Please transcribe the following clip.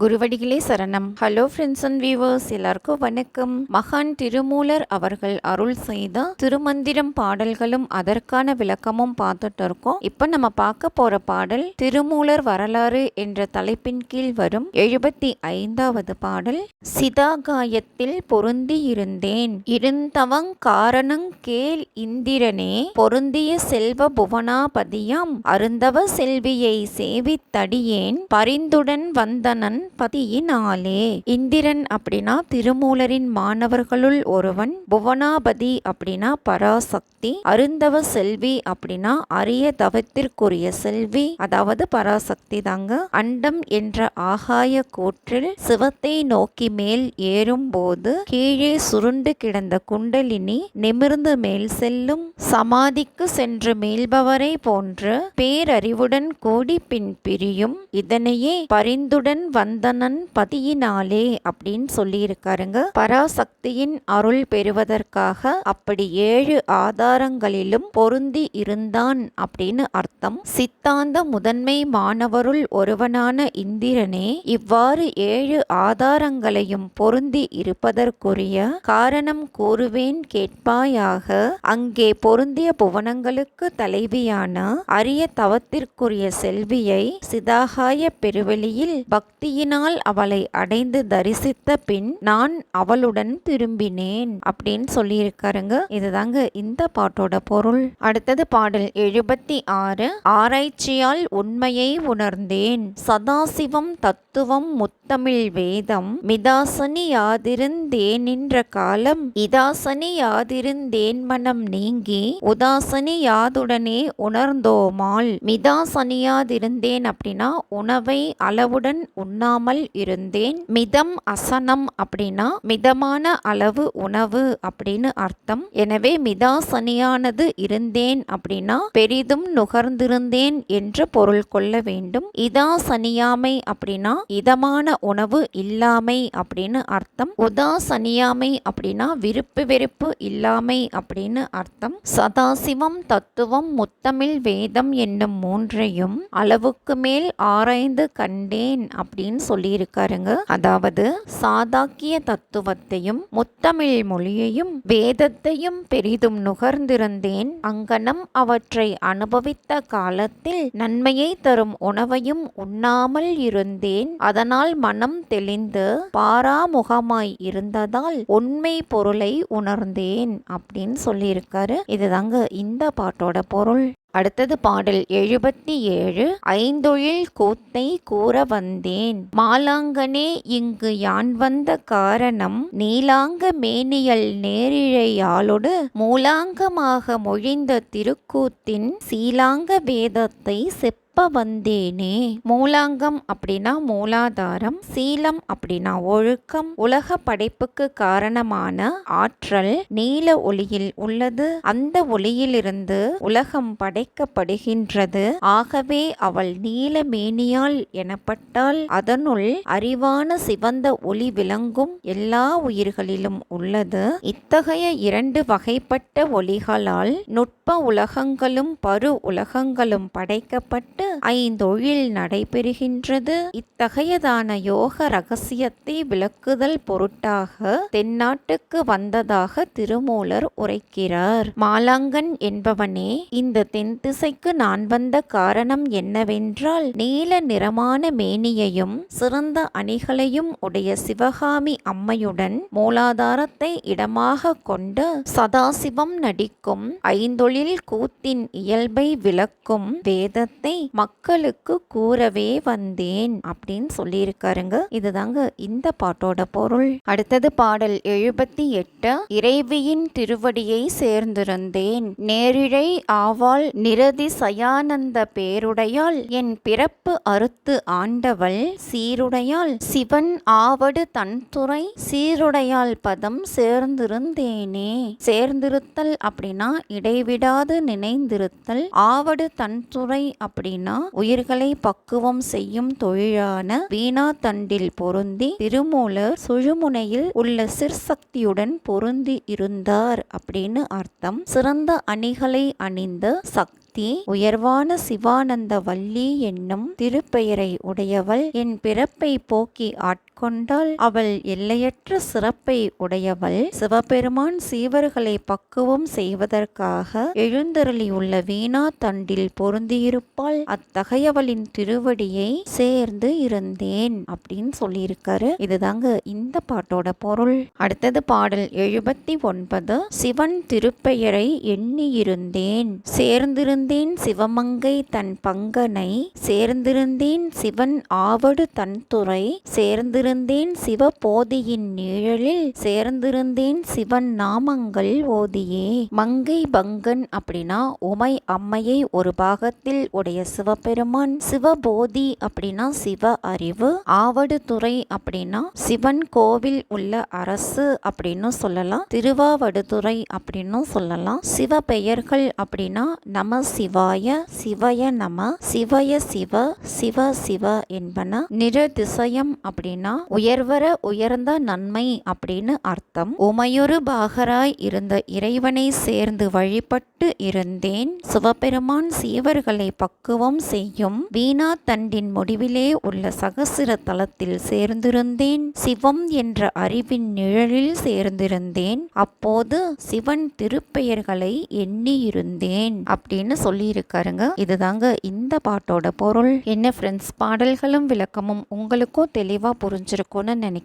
குருவடிகளே சரணம். Hello friends and viewers, எல்லாருக்கும் வணக்கம். மகான் திருமூலர் அவர்கள் அருள் செய்த திருமந்திரம் பாடல்களும் அதற்கான விளக்கமும் பார்த்துட்டு இருக்கோம். இப்போ நம்ம பார்க்க போற பாடல் திருமூலர் வரலாறு என்ற தலைப்பின் கீழ் வரும் 75வது பாடல். சிதாகாயத்தில் பொருந்தி இருந்தேன் இருந்தவங் காரணங் கேள் இந்திரனே பொருந்திய செல்வ புவனாபதியாம் அருந்தவ செல்வியை சேவித்தடியேன் பரிந்துடன் வந்தனன் பதியினாலே. இந்திரன் அப்படின்னா திருமூலரின் மாணவர்களுள் ஒருவன், புவனாபதி அப்படின்னா பராசக்தி, அருந்தவ செல்வி அப்படின்னா அரிய தவத்திற்குரிய செல்வி, அதாவது பராசக்தி தாங்க. அண்டம் என்ற ஆகாய கூற்றில் சிவத்தை நோக்கி மேல் ஏறும் போது கீழே சுருண்டு கிடந்த குண்டலினி நிமிர்ந்து மேல் செல்லும், சமாதிக்கு சென்று மீள்பவரை போன்று பேரறிவுடன் கூடி பின் பிரியும், இதனையே பரிந்துடன் வந்தனன் பதியினாலே அப்படின்னு சொல்லியிருக்காருங்க. பராசக்தியின் அருள் பெறுவதற்காக அப்படி 7 ஆதாரங்களிலும் பொருந்தி இருந்தான் அப்படின்னு அர்த்தம். சித்தாந்த முதன்மை மாணவருள் ஒருவனான இந்திரனே இவ்வாறு 7 ஆதாரங்களையும் பொருந்தி இருப்பதற்குரிய காரணம் கூறுவேன் கேட்பாயாக. அங்கே பொருந்திய புவனங்களுக்கு தலைவியான அரிய தவத்திற்குரிய செல்வியை சிதாகாய பெருவெளியில் பக்தியினால் அவளை அடைந்து தரிசித்த பின் நான் அவளுடன் திரும்பினேன் அப்படின்னு சொல்லியிருக்காருங்க. இதுதாங்க இந்த பாட்டோட பொருள். அடுத்தது பாடல் 76. ஆராய்ச்சியால் உண்மையை உணர்ந்தேன் சதாசிவம் தத்துவம் முத்தமிழ் வேதம் மிதாசனி யாதிருந்தேனின்ற காலம் இதாசனி யாதிருந்தேன் மனம் நீங்கி உதாசனி யாதுடனே உணர்ந்தோமால். மிதாசனியாதிருந்தேன் அப்படின்னா உணவை அளவுடன் உண்ணாமல் இருந்தேன். மிதம் அசனம் அப்படின்னா மிதமான அளவு உணவு அப்படின்னு அர்த்தம். எனவே மிதாசனியானது இருந்தேன் அப்படின்னா பெரிதும் நுகர்ந்திருந்தேன் என்று பொருள் கொள்ள வேண்டும். இதாசனியாமை அப்படின்னா இதமான உணவு இல்லாமை அப்படின்னு அர்த்தம். உதாசனியாமை அப்படின்னா விருப்பு வெறுப்பு இல்லாமை அப்படின்னு அர்த்தம். சதாசிவம் தத்துவம் முத்தமிழ் வேதம் என்னும் 3ஐயும் அளவுக்கு மேல் ஆராய்ந்து கண்டேன் அப்படின்னு சொல்லியிருக்காருங்க. அதாவது சாதாக்கிய தத்துவத்தையும் முத்தமிழ் மொழியையும் வேதத்தையும் பெரிதும் நுகர்ந்திருந்தேன். அங்கனம் அவற்றை அனுபவித்த காலத்தில் நன்மையை தரும் உணவையும் உண்ணாமல் இருந்தேன். அதனால் மனம் தெளிந்து பாராமுகமாய் இருந்ததால் உண்மை பொருளை உணர்ந்தேன் அப்படின்னு சொல்லியிருக்காரு. இதுதாங்க இந்த பாட்டோட பொருள். அடுத்தது பாடல் 77. ஐந்தொழில் கூத்தை கூற வந்தேன் மாலாங்கனே இங்கு யான் வந்த காரணம் நீலாங்க மேனியல் நேரிழையாளொடு மூலாங்கமாக மொழிந்த திருக்கூத்தின் சீலாங்க வேதத்தை வந்தேனே. மூலாங்கம் அப்படின்னா மூலாதாரம், சீலம் அப்படின்னா ஒழுக்கம், உலக படைப்புக்கு காரணமான ஆற்றல் நீல ஒளியில் உள்ளது. அந்த ஒளியிலிருந்து உலகம் படைக்கப்படுகின்றது. ஆகவே அவள் நீல மேனியாள் எனப்பட்டால் அதனுள் அறிவான சிவந்த ஒளி விளங்கும் எல்லா உயிர்களிலும் உள்ளது. இத்தகைய 2 வகைப்பட்ட ஒளிகளால் நுட்ப உலகங்களும் பரு உலகங்களும் படைக்கப்பட்டு 5 நடைபெறுகின்றது. இத்தகையதான யோக ரகசியத்தை விளக்குதல் பொருட்டாக தென்னாட்டுக்கு வந்ததாக திருமூலர் உரைக்கிறார். மாலாங்கன் என்பவனே, இந்த தென் திசைக்கு நான் வந்த காரணம் என்னவென்றால் நீல நிறமான மேனியையும் சிறந்த அணிகளையும் உடைய சிவகாமி அம்மையுடன் மூலாதாரத்தை இடமாக கொண்டு சதாசிவம் நடிக்கும் 5 கூத்தின் இயல்பை விளக்கும் வேதத்தை மக்களுக்கு கூறவே வந்தேன் அப்படின்னு சொல்லியிருக்காருங்க. இதுதாங்க இந்த பாட்டோட பொருள். அடுத்தது பாடல் 78. இறைவியின் திருவடியை சேர்ந்திருந்தேன் நேரிழை ஆவாள் நிரதிசயானந்த பேருடையாள் என் பிறப்பு அறுத்து ஆண்டவள் சீருடையாள் சிவன் ஆவடு தன்துறை சீருடையாள் பதம் சேர்ந்திருந்தேனே. சேர்ந்திருத்தல் அப்படின்னா இடைவிடாது நினைந்திருத்தல். ஆவடு தன்துறை அப்படின்னா உயிர்களை பக்குவம் செய்யும் தொழிலான வீணா தண்டில் பொருந்தி திருமூலர் சுழுமுனையில் உள்ள சிற்சக்தியுடன் பொருந்தி இருந்தார் அப்படின்னு அர்த்தம். சிறந்த அணிகளை அணிந்த சக்தி ஒருத்தி உயர்வான சிவானந்த வள்ளி என்னும் திருப்பெயரை உடையவள். என் பிறப்பை போக்கி கொண்டால் அவள் எல்லையற்ற சிறப்பை உடையவள். சிவபெருமான் சீவர்களை பக்குவம் செய்வதற்காக எழுந்தருளியுள்ள வீணா தண்டில் பொருந்தியிருப்பாள். அத்தகையவளின் திருவடியை சேர்ந்து இருந்தேன் அப்படின்னு சொல்லியிருக்காரு. இதுதாங்க இந்த பாட்டோட பொருள். அடுத்தது பாடல் 79. சிவன் திருப்பெயரை எண்ணியிருந்தேன், சேர்ந்திருந்தேன் சிவமங்கை தன் பங்கனை, சேர்ந்திருந்தேன் சிவன் ஆவடு தன் துறை, சேர்ந்திருந்தேன் சிவபோதியின் நிழலில், சேர்ந்திருந்தேன் சிவன் நாமங்கள் ஓதியே. மங்கை பங்கன் அப்படின்னா உமை அம்மையை ஒரு பாகத்தில் உடைய சிவபெருமான், சிவபோதி அப்படின்னா சிவ அறிவு, ஆவடு துறை அப்படின்னா சிவன் கோவில் உள்ள அரசு அப்படின்னு சொல்லலாம், திருவாவடுதுறை அப்படின்னு சொல்லலாம். சிவ பெயர்கள் அப்படின்னா நம சிவாய, சிவய நம, சிவய சிவ, சிவ சிவ என்பன. நிரதிசயம் அப்படின்னா உயர்வர உயர்ந்த நன்மை அப்படின்னு அர்த்தம். உமையொரு பாகராய் இருந்த இறைவனை சேர்ந்து வழிபட்டு இருந்தேன். சிவபெருமான் சீவர்களை பக்குவம் செய்யும் வீணா தண்டின் முடிவிலே உள்ள சகசிர தலத்தில் சேர்ந்திருந்தேன். சிவம் என்ற அறிவின் நிழலில் சேர்ந்திருந்தேன். அப்போது சிவன் திருப்பெயர்களை எண்ணியிருந்தேன் அப்படின்னு சொல்லி இருக்காருங்க. இதுதாங்க இந்த பாட்டோட பொருள். என்ன ஃப்ரெண்ட்ஸ், பாடல்களும் விளக்கமும் உங்களுக்கும் தெளிவா புரிஞ்சிருக்கும்னு நினைக்கிறேன்.